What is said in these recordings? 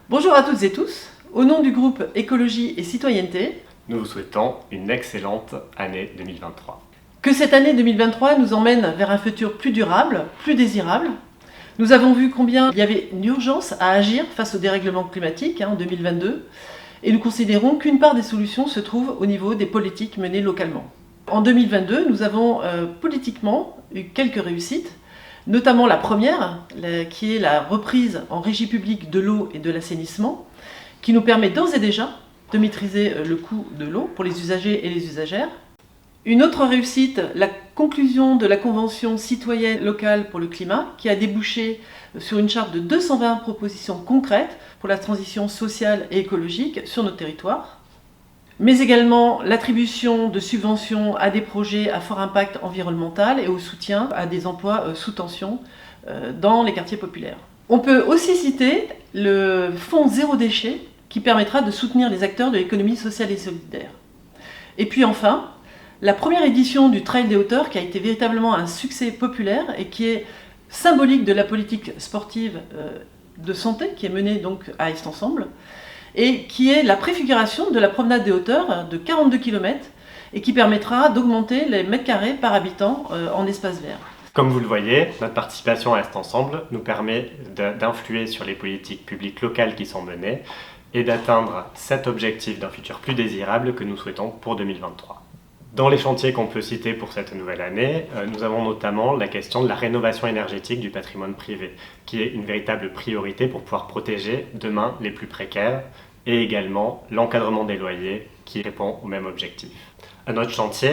Bonjour à toutes et tous, au nom du groupe Écologie et Citoyenneté, nous vous souhaitons une excellente année 2023. Que cette année 2023 nous emmène vers un futur plus durable, plus désirable. Nous avons vu combien il y avait une urgence à agir face au dérèglement climatique en 2022 et nous considérons qu'une part des solutions se trouve au niveau des politiques menées localement. En 2022, nous avons politiquement eu quelques réussites, notamment la première, qui est la reprise en régie publique de l'eau et de l'assainissement, qui nous permet d'ores et déjà de maîtriser le coût de l'eau pour les usagers et les usagères. Une autre réussite, la conclusion de la Convention citoyenne locale pour le climat, qui a débouché sur une charte de 220 propositions concrètes pour la transition sociale et écologique sur notre territoire. Mais également l'attribution de subventions à des projets à fort impact environnemental et au soutien à des emplois sous tension dans les quartiers populaires. On peut aussi citer le fonds Zéro Déchet qui permettra de soutenir les acteurs de l'économie sociale et solidaire. Et puis enfin, la première édition du Trail des hauteurs qui a été véritablement un succès populaire et qui est symbolique de la politique sportive de santé qui est menée donc à Est Ensemble, et qui est la préfiguration de la promenade des hauteurs de 42 km et qui permettra d'augmenter les mètres carrés par habitant en espace vert. Comme vous le voyez, notre participation à Est Ensemble nous permet d'influer sur les politiques publiques locales qui sont menées et d'atteindre cet objectif d'un futur plus désirable que nous souhaitons pour 2023. Dans les chantiers qu'on peut citer pour cette nouvelle année, nous avons notamment la question de la rénovation énergétique du patrimoine privé, qui est une véritable priorité pour pouvoir protéger demain les plus précaires, et également l'encadrement des loyers qui répond au même objectif. Un autre chantier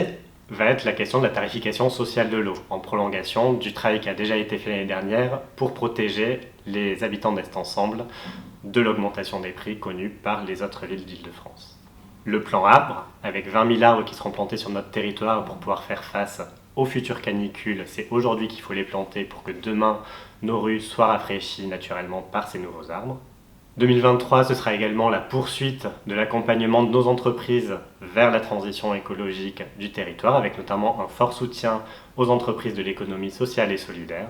va être la question de la tarification sociale de l'eau, en prolongation du travail qui a déjà été fait l'année dernière pour protéger les habitants d'Est Ensemble de l'augmentation des prix connue par les autres villes d'Île-de-France. Le plan arbre, avec 20 000 arbres qui seront plantés sur notre territoire pour pouvoir faire face aux futures canicules, c'est aujourd'hui qu'il faut les planter pour que demain nos rues soient rafraîchies naturellement par ces nouveaux arbres. 2023, ce sera également la poursuite de l'accompagnement de nos entreprises vers la transition écologique du territoire, avec notamment un fort soutien aux entreprises de l'économie sociale et solidaire.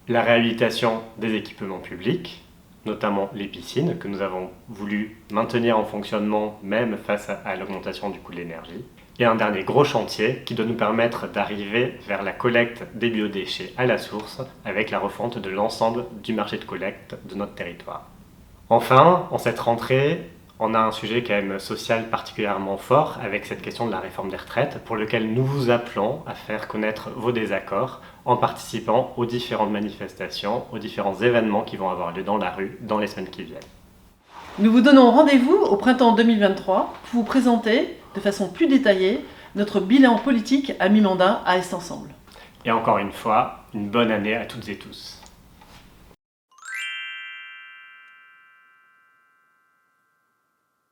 La réhabilitation des équipements publics, notamment les piscines, que nous avons voulu maintenir en fonctionnement même face à l'augmentation du coût de l'énergie. Et un dernier gros chantier qui doit nous permettre d'arriver vers la collecte des biodéchets à la source avec la refonte de l'ensemble du marché de collecte de notre territoire. Enfin, en cette rentrée, on a un sujet quand même social particulièrement fort avec cette question de la réforme des retraites pour lequel nous vous appelons à faire connaître vos désaccords en participant aux différentes manifestations, aux différents événements qui vont avoir lieu dans la rue dans les semaines qui viennent. Nous vous donnons rendez-vous au printemps 2023 pour vous présenter de façon plus détaillée notre bilan politique à mi-mandat à Est Ensemble. Et encore une fois, une bonne année à toutes et tous.